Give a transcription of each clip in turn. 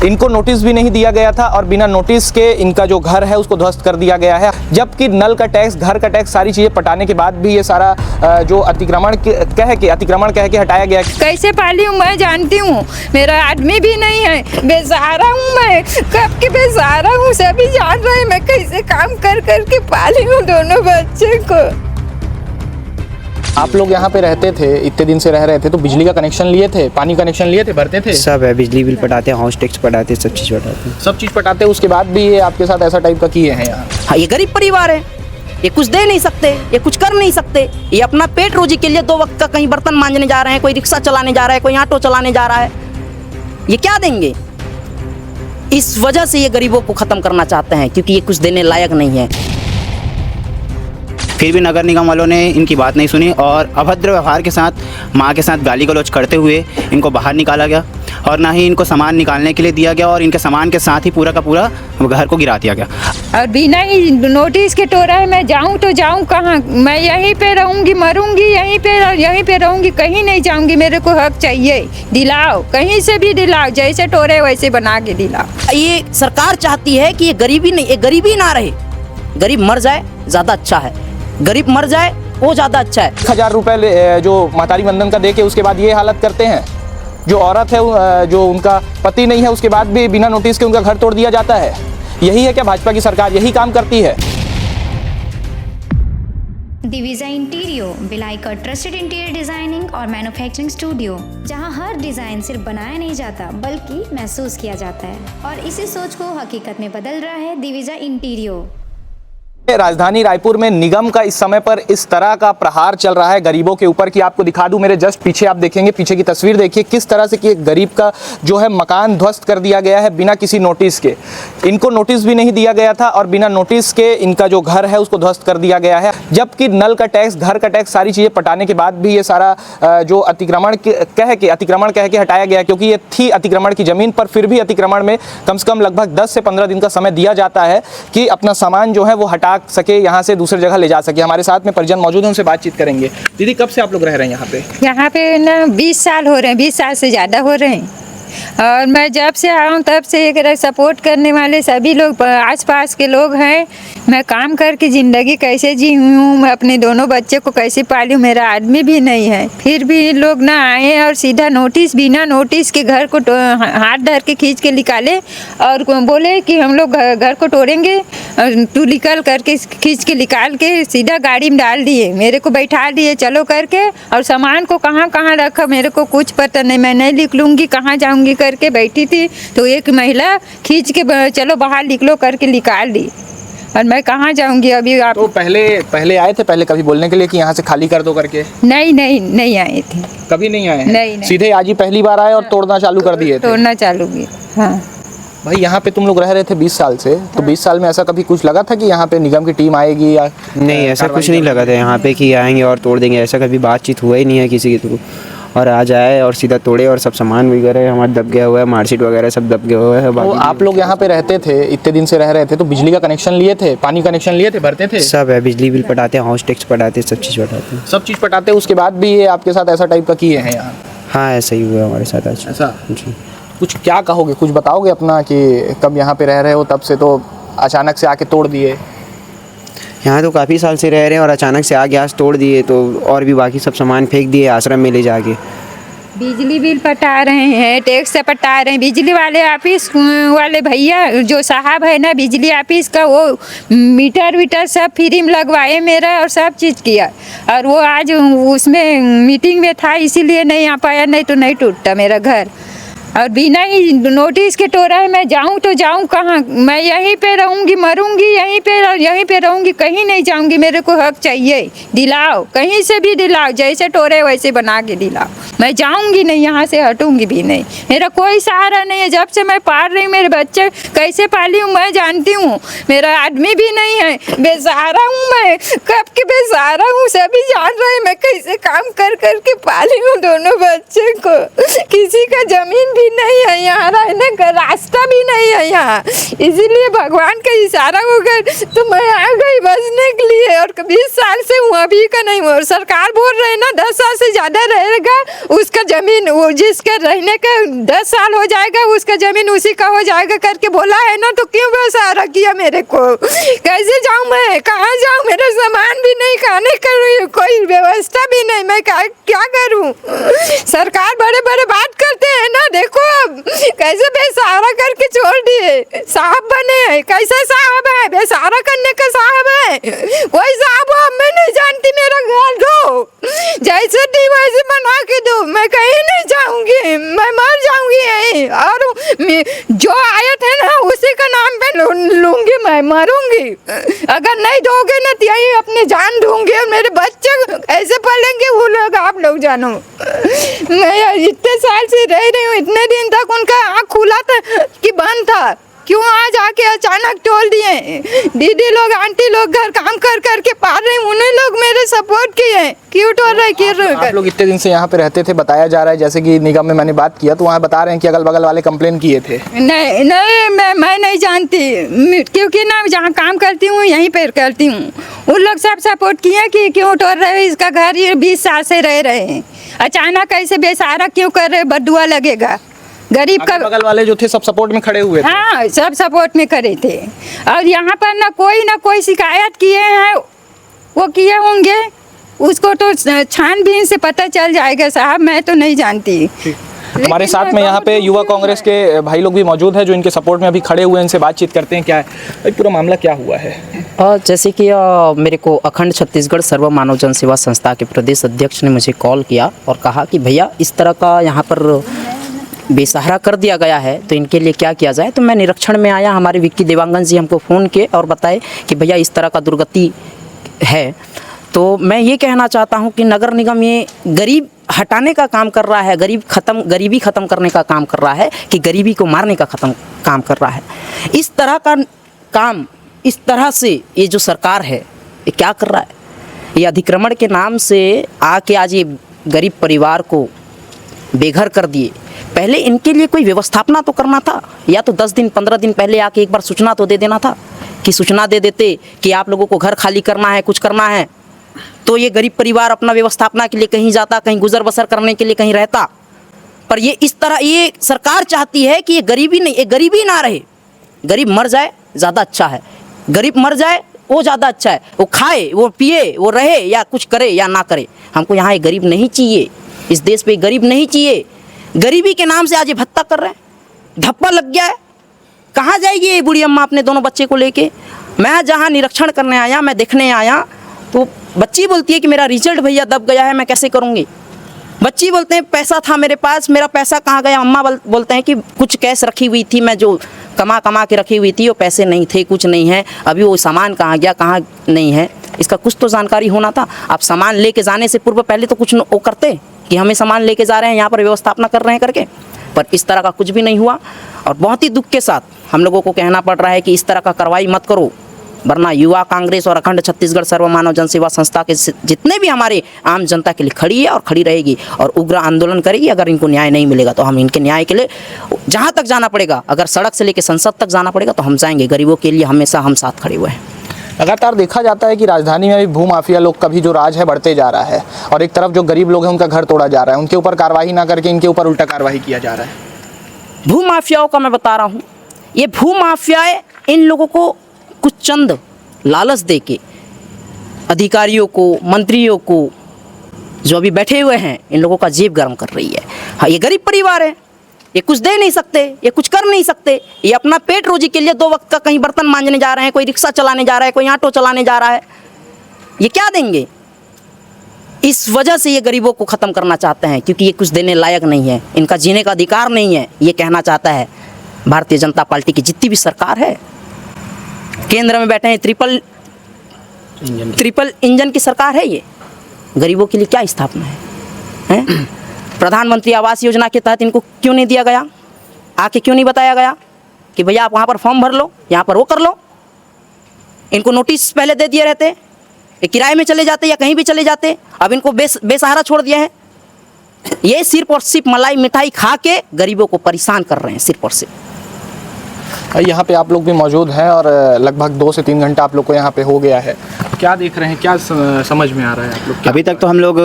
इनको नोटिस भी नहीं दिया गया था और बिना नोटिस के इनका जो घर है उसको ध्वस्त कर दिया गया है, जबकि नल का टैक्स, घर का टैक्स, सारी चीज़ें पटाने के बाद भी ये सारा जो अतिक्रमण कह के हटाया गया। कैसे पाली हूँ मैं जानती हूँ, मेरा आदमी भी नहीं है, बेसहारा हूँ मैं, कब के बेसहारा हूँ, सभी जान रहे हैं मैं कैसे काम कर के पाली हूँ दोनों बच्चे को। आप लोग यहाँ पे रहते थे, इतने दिन से रह रहे थे, तो बिजली का कनेक्शन लिए थे, पानी कनेक्शन लिए थे, भरते थे? सब है, बिजली बिल पटाते हैं, हाउस टैक्स पटाते हैं, सब चीज़ पटाते हैं। सब चीज़ पटाते हैं, उसके बाद भी ये आपके साथ ऐसा टाइप का किए हैं यहाँ? हाँ, ये गरीब परिवार है, ये कुछ दे नहीं सकते, ये कुछ कर नहीं सकते, ये अपना पेट रोजी के लिए 2 वक्त का कहीं बर्तन मांजने जा रहे हैं, कोई रिक्शा चलाने जा रहा है, कोई ऑटो चलाने जा रहा है, ये क्या देंगे? इस वजह से ये गरीबों को ख़त्म करना चाहते हैं, क्योंकि ये कुछ देने लायक नहीं है। फिर भी नगर निगम वालों ने इनकी बात नहीं सुनी और अभद्र व्यवहार के साथ, माँ के साथ गाली गलौज करते हुए इनको बाहर निकाला गया और ना ही इनको सामान निकालने के लिए दिया गया और इनके सामान के साथ ही पूरा का पूरा घर को गिरा दिया गया। और बिना ही नोटिस के टोरा है, मैं जाऊँ तो जाऊँ कहाँ? मैं यहीं पे रहूँगी, मरूँगी यहीं पे रहूँगी, कहीं नहीं जाऊँगी। मेरे को हक चाहिए, दिलाओ, कहीं से भी दिलाओ, जैसे टोरे वैसे बना के दिलाओ। ये सरकार चाहती है कि ये गरीबी ना रहे, गरीब मर जाए ज़्यादा अच्छा है, गरीब मर जाए वो ज़्यादा अच्छा है। 1000 रुपये जो महतारी बंधन का दे के उसके बाद ये हालत करते हैं। जो औरत है, जो उनका पति नहीं है, उसके बाद भी बिना नोटिस के उनका घर तोड़ दिया जाता है। यही है क्या भाजपा की सरकार? यही काम करती है? दिविजा इंटीरियो भिलाई का ट्रस्टेड इंटीरियर डिजाइनिंग और मैन्युफैक्चरिंग स्टूडियो, जहां हर डिजाइन सिर्फ बनाया नहीं जाता बल्कि महसूस किया जाता है, और इसी सोच को हकीकत में बदल रहा है दिविजा इंटीरियो। राजधानी रायपुर में निगम का इस समय पर इस तरह का प्रहार चल रहा है गरीबों के ऊपर कि आपको दिखा दूं, मेरे जस्ट पीछे आप देखेंगे, पीछे की तस्वीर देखिए किस तरह से कि एक गरीब का जो है मकान ध्वस्त कर दिया गया है बिना किसी नोटिस के। इनको नोटिस भी नहीं दिया गया था और बिना नोटिस के इनका जो घर है उसको ध्वस्त कर दिया गया है, जबकि नल का टैक्स, घर का टैक्स, सारी चीज़ें पटाने के बाद भी ये सारा जो अतिक्रमण कह के हटाया गया, क्योंकि ये थी अतिक्रमण की ज़मीन पर। फिर भी अतिक्रमण में कम से कम लगभग 10 से 15 दिन का समय दिया जाता है कि अपना सामान जो है वो हटा सके, यहाँ से दूसरी जगह ले जा सके। हमारे साथ में परिजन मौजूद हैं, उनसे बातचीत करेंगे। दीदी, कब से आप लोग रह रहे हैं यहाँ पे? यहाँ पे ना 20 साल हो रहे हैं, 20 साल से ज़्यादा हो रहे हैं। और मैं जब से आऊँ तब से एक सपोर्ट करने वाले सभी लोग आसपास के लोग हैं। मैं काम करके ज़िंदगी कैसे जी हूँ, मैं अपने दोनों बच्चे को कैसे पाली हूँ, मेरा आदमी भी नहीं है, फिर भी लोग ना आए और सीधा नोटिस, बिना नोटिस के घर को हाथ धर के खींच के निकाले और बोले कि हम लोग घर को तोड़ेंगे। तू निकल करके खींच के निकाल के सीधा गाड़ी में डाल दिए, मेरे को बैठा दिए चलो करके, और सामान को कहाँ रखा मेरे को कुछ पता नहीं, मैं नहीं लिख लूँगी, कहाँ जाऊँगी करके बैठी थी। तो एक महिला खींच के चलो बाहर निकलो करके निकाल दी, और मैं कहाँ जाऊँगी अभी। आप तो पहले आए थे पहले कभी बोलने के लिए कि यहाँ से खाली कर दो करके? नहीं आए थे, कभी नहीं आए? नहीं। सीधे आज ही पहली बार आए और तोड़ना चालू कर दिए थे? तोड़ना चालू किया। हाँ भाई, यहाँ पे तुम लोग रह रहे थे 20 साल से, तो 20 साल में ऐसा कभी कुछ लगा था कि यहाँ पे निगम की टीम आएगी या नहीं? ऐसा कुछ नहीं लगा था यहाँ पे कि आएंगे और तोड़ देंगे, ऐसा कभी बातचीत हुआ ही नहीं है किसी के थ्रू। और आज आए और सीधा तोड़े और सब सामान वगैरह हमारा दब गया हुआ है, मार्कशीट वगैरह सब दब गया हुआ है। तो आप लोग यहाँ पे रहते थे, इतने दिन से रह रहे थे, तो बिजली का कनेक्शन लिए थे, पानी कनेक्शन लिए थे, भरते थे? सब है, बिजली बिल पटाते हैं, हाउस टैक्स पटाते हैं, सब चीज़ पटाते हैं। सब चीज़ पटाते हैं, उसके बाद भी ये आपके साथ ऐसा टाइप का किए हैं यहाँ? हाँ, ऐसा ही हुआ हमारे साथ आज। ऐसा जी। कुछ क्या कहोगे, कुछ बताओगे अपना कि कब यहाँ पे रह रहे हो, तब से तो अचानक से आके तोड़ दिए? यहाँ तो काफ़ी साल से रह रहे हैं और अचानक से आगे आज तोड़ दिए, तो और भी बाकी सब सामान फेंक दिए आश्रम में ले जाके। बिजली बिल पटा रहे हैं, टैक्स पटा रहे हैं, बिजली वाले ऑफिस वाले भैया जो साहब है ना बिजली ऑफिस का, वो मीटर सब फ्री में लगवाए मेरा और सब चीज़ किया, और वो आज उसमें मीटिंग में था इसीलिए नहीं आ पाया, नहीं तो नहीं टूटता मेरा घर। और बिना ही नोटिस के टोरा है, मैं जाऊँ तो जाऊँ कहाँ? मैं यहीं पे रहूँगी, मरूँगी यहीं पे रहूँगी, कहीं नहीं जाऊँगी। मेरे को हक चाहिए, दिलाओ, कहीं से भी दिलाओ, जैसे टोरे वैसे बना के दिलाओ। मैं जाऊँगी नहीं, यहाँ से हटूँगी भी नहीं, मेरा कोई सहारा नहीं है। जब से मैं पाल रही हूँ, मेरे बच्चे कैसे पाली हूँ मैं जानती हूँ, मेरा आदमी भी नहीं है, बेसहारा हूँ मैं, कब के बेसहारा हूँ, सभी जान रहे हैं मैं कैसे काम कर के पाली हूँ दोनों बच्चे को। किसी का ज़मीन नहीं है यहाँ, रहने का रास्ता भी नहीं है यहाँ, इसीलिए भगवान का इशारा हो गया तो मैं आ गई बसने के लिए। और 20 साल से हूँ, अभी का नहीं हूँ। और सरकार बोल रहे ना 10 साल से ज़्यादा रहेगा उसका जमीन वो जिसका रहने का 10 साल हो जाएगा उसका जमीन उसी का हो जाएगा करके बोला है ना, तो क्यों बेसहारा किया मेरे को? कैसे जाऊं मैं, कहाँ जाऊं? मेरा सामान भी नहीं, खाने का कोई व्यवस्था भी नहीं, मैं क्या करूं? सरकार बड़े बड़े बात करते हैं ना, देखो अब कैसे बेसहारा करके छोड़ दिए। साहब बने हैं, कैसे साहब है? बेसहारा करने का साहब है? कोई साहब हो मैं नहीं जानती, मेरा घर दो, जैसे दी वैसे बना के दो, मैं कहीं नहीं जाऊंगी, मैं मर जाऊंगी यहीं, और जो आयत है ना उसी का नाम पे लूंगी, मैं मरूंगी। अगर नहीं दोगे ना तो यही अपनी जान दूंगी, और मेरे बच्चे ऐसे पलेंगे वो लोग, आप लोग जानो। मैं इतने साल से रह रही हूँ, इतने दिन तक उनका आँख खुला था कि बंद था, क्यों आज आके अचानक तोड़ दिए? दीदी लोग आंटी लोग घर काम कर करके पाल रहे हैं, उन्हें लोग मेरे सपोर्ट किए, क्यों तोड़ रहे? क्यों? आप लोग इतने दिन से यहाँ पे रहते थे, बताया जा रहा है, जैसे कि निगम में मैंने बात किया तो वहाँ बता रहे हैं कि अगल बगल वाले कंप्लेन किए थे। नहीं नहीं, मैं नहीं जानती, क्योंकि ना जहाँ काम करती हूँ यहीं पर करती हूँ, उन लोग सब सपोर्ट किए कि क्यों तोड़ रहे हो इसका घर, ये 20 साल से रह रहे हैं, अचानक ऐसे बेसहारा क्यों कर रहे? बदुआ लगेगा गरीब का। बगल वाले जो थे सब सपोर्ट में खड़े हुए थे। हाँ, सब सपोर्ट में खड़े थे, और यहाँ पर ना कोई शिकायत किए हैं, वो किए होंगे, उसको तो छानबीन से पता चल जाएगा साहब, मैं तो नहीं जानती। हमारे साथ में यहाँ पे युवा कांग्रेस के भाई लोग भी मौजूद हैं जो इनके सपोर्ट में अभी खड़े हुए हैं, इनसे बातचीत करते हैं। क्या है भाई पूरा मामला, क्या हुआ है? जैसे कि मेरे को अखंड छत्तीसगढ़ सर्व मानव जन सेवा संस्था के प्रदेश अध्यक्ष ने मुझे कॉल किया और कहा कि भैया इस तरह का यहाँ पर बेसहारा कर दिया गया है, तो इनके लिए क्या किया जाए। तो मैं निरीक्षण में आया, हमारे विक्की देवांगन जी हमको फ़ोन किए और बताए कि भैया इस तरह का दुर्गति है। तो मैं ये कहना चाहता हूँ कि नगर निगम ये गरीब हटाने का काम कर रहा है, गरीबी ख़त्म करने का काम कर रहा है, कि गरीबी को मारने का काम कर रहा है। इस तरह का काम, इस तरह से ये जो सरकार है ये क्या कर रहा है? ये अतिक्रमण के नाम से आके आज ये गरीब परिवार को बेघर कर दिए। पहले इनके लिए कोई व्यवस्थापना तो करना था, या तो 10 दिन 15 दिन पहले आके एक बार सूचना तो दे देना था, कि सूचना दे देते कि आप लोगों को घर खाली करना है, कुछ करना है, तो ये गरीब परिवार अपना व्यवस्थापना के लिए कहीं जाता, कहीं गुजर बसर करने के लिए कहीं रहता। पर ये इस तरह ये सरकार चाहती है कि ये गरीबी ना रहे, गरीब मर जाए ज़्यादा अच्छा है, गरीब मर जाए वो ज़्यादा अच्छा है, वो खाए, वो पिए, वो रहे, या कुछ करे या ना करे। हमको यहाँ ये गरीब नहीं चाहिए, इस देश पे गरीब नहीं चाहिए। गरीबी के नाम से आज ये भत्ता कर रहे हैं, धप्पा लग गया है। कहाँ जाएगी ये बूढ़ी अम्मा अपने दोनों बच्चे को लेके? मैं जहाँ निरीक्षण करने आया, मैं देखने आया, तो बच्ची बोलती है कि मेरा रिजल्ट भैया दब गया है, मैं कैसे करूँगी? बच्ची बोलते हैं पैसा था मेरे पास, मेरा पैसा कहाँ गया? अम्मा बोलते हैं कि कुछ कैश रखी हुई थी, मैं जो कमा के रखी हुई थी वो पैसे नहीं थे, कुछ नहीं है, अभी वो सामान कहाँ गया, कहाँ नहीं है, इसका कुछ तो जानकारी होना था। आप सामान लेके जाने से पूर्व पहले तो कुछ वो करते कि हमें सामान लेके जा रहे हैं, यहाँ पर व्यवस्थापना कर रहे हैं करके, पर इस तरह का कुछ भी नहीं हुआ। और बहुत ही दुख के साथ हम लोगों को कहना पड़ रहा है कि इस तरह का कार्रवाई मत करो, वरना युवा कांग्रेस और अखंड छत्तीसगढ़ सर्व मानव जन सेवा संस्था के जितने भी हमारे आम जनता के लिए खड़ी है और खड़ी रहेगी और उग्र आंदोलन करेगी। अगर इनको न्याय नहीं मिलेगा तो हम इनके न्याय के लिए जहाँ तक जाना पड़ेगा, अगर सड़क से लेकर संसद तक जाना पड़ेगा तो हम जाएंगे। गरीबों के लिए हमेशा हम साथ खड़े हुए हैं। लगातार देखा जाता है कि राजधानी में भी भूमाफिया लोग का भी जो राज है बढ़ते जा रहा है, और एक तरफ जो गरीब लोग हैं उनका घर तोड़ा जा रहा है, उनके ऊपर कार्रवाई ना करके इनके ऊपर उल्टा कार्रवाई किया जा रहा है। भूमाफियाओं का मैं बता रहा हूँ, ये भूमाफियाएं इन लोगों को कुछ चंद लालच दे के अधिकारियों को, मंत्रियों को जो अभी बैठे हुए हैं, इन लोगों का जेब गर्म कर रही है। हाँ, ये गरीब परिवार है, ये कुछ दे नहीं सकते, ये कुछ कर नहीं सकते, ये अपना पेट रोजी के लिए 2 वक्त का कहीं बर्तन मांजने जा रहे हैं, कोई रिक्शा चलाने जा रहा है, कोई ऑटो चलाने जा रहा है, ये क्या देंगे? इस वजह से ये गरीबों को ख़त्म करना चाहते हैं, क्योंकि ये कुछ देने लायक नहीं है, इनका जीने का अधिकार नहीं है। ये कहना चाहता है भारतीय जनता पार्टी की जितनी भी सरकार है, केंद्र में बैठे हैं, ट्रिपल इंजन की सरकार है। ये गरीबों के लिए क्या स्थापना है? प्रधानमंत्री आवास योजना के तहत इनको क्यों नहीं दिया गया? आके क्यों नहीं बताया गया कि भैया आप वहाँ पर फॉर्म भर लो, यहाँ पर वो कर लो? इनको नोटिस पहले दे दिए रहते, ये किराए में चले जाते या कहीं भी चले जाते। अब इनको बेसहारा छोड़ दिया है। ये सिर्फ और सिर्फ मलाई मिठाई खा के गरीबों को परेशान कर रहे हैं, सिर्फ और सिर्फ। यहाँ पे आप लोग भी मौजूद हैं और लगभग 2 से 3 घंटा आप लोग को यहाँ पे हो गया है। क्या देख रहे हैं, क्या समझ में आ रहा है आप लोग? अभी तक तो हम लोग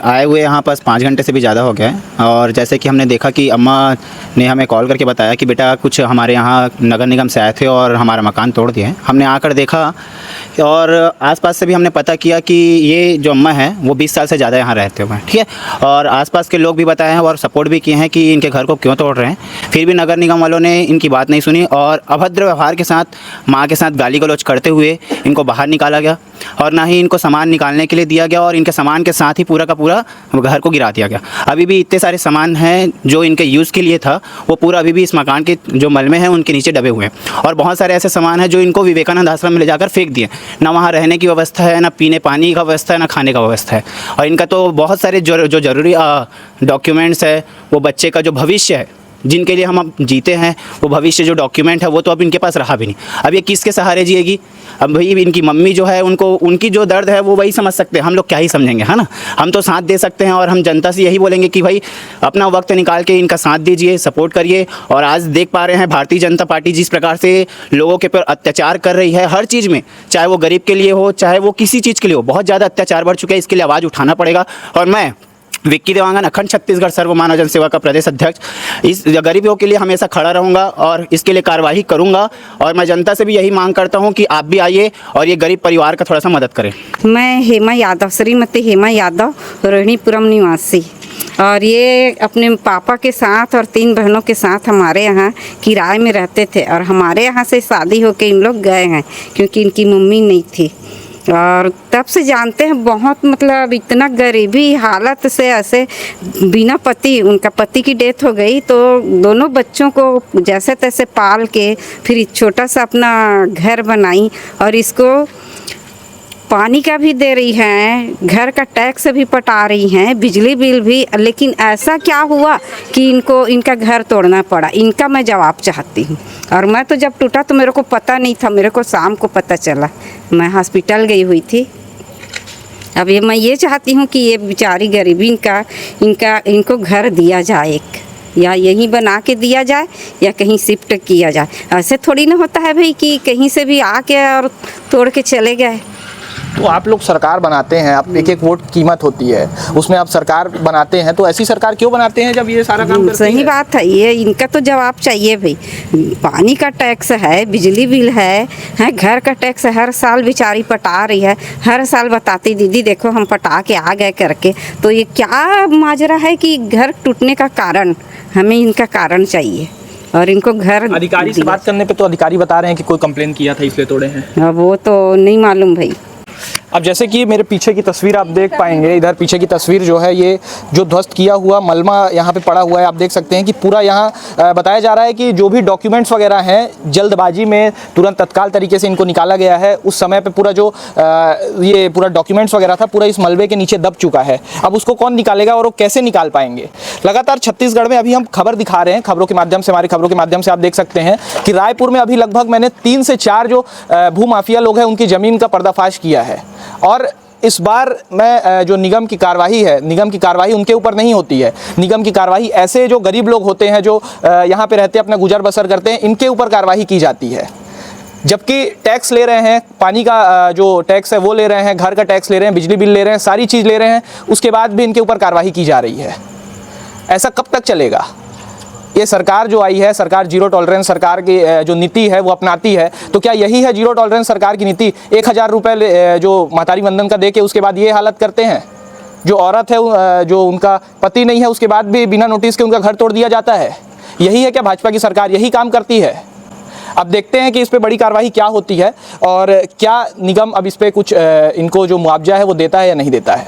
आए हुए यहाँ पास 5 घंटे से भी ज़्यादा हो गया है, और जैसे कि हमने देखा कि अम्मा ने हमें कॉल करके बताया कि बेटा कुछ हमारे यहाँ नगर निगम से आए थे और हमारा मकान तोड़ दिए हैं। हमने आकर देखा और आसपास से भी हमने पता किया कि ये जो अम्मा है वो 20 साल से ज़्यादा यहाँ रहते हुए हैं, ठीक है। और आसपास के लोग भी बताए हैं और सपोर्ट भी किए हैं कि इनके घर को क्यों तोड़ रहे हैं, फिर भी नगर निगम वालों ने इनकी बात नहीं सुनी और अभद्र व्यवहार के साथ माँ के साथ गाली गलौज करते हुए इनको बाहर निकाला गया और ना ही इनको सामान निकालने के लिए दिया गया और इनके सामान के साथ ही पूरा का पूरा घर को गिरा दिया गया। अभी भी इतने सारे सामान हैं जो इनके यूज़ के लिए था, वो पूरा अभी भी इस मकान के जो मलबे हैं उनके नीचे दबे हुए हैं। और बहुत सारे ऐसे सामान हैं जो इनको विवेकानंद आश्रम में ले जाकर फेंक दिए। ना वहाँ रहने की व्यवस्था है, ना पीने पानी का व्यवस्था है, ना खाने का व्यवस्था है। और इनका तो बहुत सारे जो ज़रूरी डॉक्यूमेंट्स है, वो बच्चे का जो भविष्य है जिनके लिए हम अब जीते हैं, वो भविष्य जो डॉक्यूमेंट है वो तो अब इनके पास रहा भी नहीं। अब ये किसके सहारे जिएगी? अब भाई इनकी मम्मी जो है उनको उनकी जो दर्द है वो वही समझ सकते हैं, हम लोग क्या ही समझेंगे, है ना। हम तो साथ दे सकते हैं और हम जनता से यही बोलेंगे कि भाई अपना वक्त निकाल के इनका साथ दीजिए, सपोर्ट करिए। और आज देख पा रहे हैं भारतीय जनता पार्टी जिस प्रकार से लोगों के ऊपर अत्याचार कर रही है हर चीज़ में, चाहे वो गरीब के लिए हो चाहे वो किसी चीज़ के लिए हो, बहुत ज़्यादा अत्याचार बढ़ चुके हैं। इसके लिए आवाज़ उठाना पड़ेगा। और मैं विक्की देवांगन, अखंड छत्तीसगढ़ सर्व मानव जन सेवा का प्रदेश अध्यक्ष, इस गरीबों के लिए हमेशा खड़ा रहूँगा और इसके लिए कार्रवाई करूँगा। और मैं जनता से भी यही मांग करता हूँ कि आप भी आइए और ये गरीब परिवार का थोड़ा सा मदद करें। मैं हेमा यादव, श्रीमती हेमा यादव, रोहिणीपुरम निवासी, और ये अपने पापा के साथ और 3 बहनों के साथ हमारे यहाँ किराए में रहते थे और हमारे यहाँ से शादी होकर इन लोग गए हैं क्योंकि इनकी मम्मी नहीं थी। और तब से जानते हैं बहुत, मतलब इतना गरीबी हालत से, ऐसे बिना पति, उनका पति की डेथ हो गई तो दोनों बच्चों को जैसे तैसे पाल के फिर छोटा सा अपना घर बनाई और इसको पानी का भी दे रही हैं, घर का टैक्स भी पटा रही हैं, बिजली बिल भी। लेकिन ऐसा क्या हुआ कि इनका घर तोड़ना पड़ा? इनका मैं जवाब चाहती हूँ। और मैं तो जब टूटा तो मेरे को पता नहीं था, मेरे को शाम को पता चला, मैं हॉस्पिटल गई हुई थी। अब मैं ये चाहती हूँ कि ये बेचारी गरीबी इनको घर दिया जाए, या यहीं बना के दिया जाए या कहीं शिफ्ट किया जाए। ऐसे थोड़ी ना होता है भाई कि कहीं से भी आके और तोड़ के चले गए। तो आप लोग सरकार बनाते हैं, आप एक वोट की कीमत होती है, उसमें आप सरकार बनाते हैं, तो ऐसी सरकार क्यों बनाते हैं जब ये सारा काम करती सही है? बात है, ये इनका तो जवाब चाहिए भाई। पानी का टैक्स है, बिजली बिल है, घर का टैक्स हर साल बेचारी पटा रही है, हर साल बताती दीदी देखो हम पटा के आ गए करके। तो ये क्या माजरा है कि घर टूटने का कारण? हमें इनका कारण चाहिए और इनको घर। अधिकारी से बात करने पे तो अधिकारी बता रहे हैं कि कोई कंप्लेन किया था इसलिए तोड़े हैं। अब वो तो नहीं मालूम भाई। अब जैसे कि मेरे पीछे की तस्वीर आप देख पाएंगे, इधर पीछे की तस्वीर जो है, ये जो ध्वस्त किया हुआ मलबा यहाँ पे पड़ा हुआ है, आप देख सकते हैं कि पूरा यहाँ बताया जा रहा है कि जो भी डॉक्यूमेंट्स वगैरह हैं जल्दबाजी में तुरंत तत्काल तरीके से इनको निकाला गया है। उस समय पे पूरा जो ये पूरा डॉक्यूमेंट्स वगैरह था पूरा इस मलबे के नीचे दब चुका है। अब उसको कौन निकालेगा और वो कैसे निकाल पाएंगे? लगातार छत्तीसगढ़ में अभी हम खबर दिखा रहे हैं, खबरों के माध्यम से, हमारी खबरों के माध्यम से आप देख सकते हैं कि रायपुर में अभी लगभग मैंने 3 से 4 जो भूमाफिया लोग हैं उनकी ज़मीन का पर्दाफाश किया है। और इस बार मैं जो निगम की कार्रवाई है, निगम की कार्रवाई उनके ऊपर नहीं होती है, निगम की कार्रवाई ऐसे जो गरीब लोग होते हैं जो यहाँ पे रहते हैं, अपना गुजर बसर करते हैं, इनके ऊपर कार्रवाई की जाती है। जबकि टैक्स ले रहे हैं, पानी का जो टैक्स है वो ले रहे हैं, घर का टैक्स ले रहे हैं, बिजली बिल ले रहे हैं, सारी चीज़ ले रहे हैं, उसके बाद भी इनके ऊपर कार्रवाई की जा रही है। ऐसा कब तक चलेगा? ये सरकार जो आई है, सरकार जीरो टॉलरेंस सरकार की जो नीति है वो अपनाती है, तो क्या यही है जीरो टॉलरेंस सरकार की नीति? 1000 रुपये जो महतारी वंदन का दे के उसके बाद ये हालत करते हैं। जो औरत है, जो उनका पति नहीं है, उसके बाद भी बिना नोटिस के उनका घर तोड़ दिया जाता है। यही है क्या भाजपा की सरकार? यही काम करती है। अब देखते हैं कि इस पे बड़ी कार्रवाई क्या होती है और क्या निगम अब इस पे कुछ इनको जो मुआवजा है वो देता है या नहीं देता है।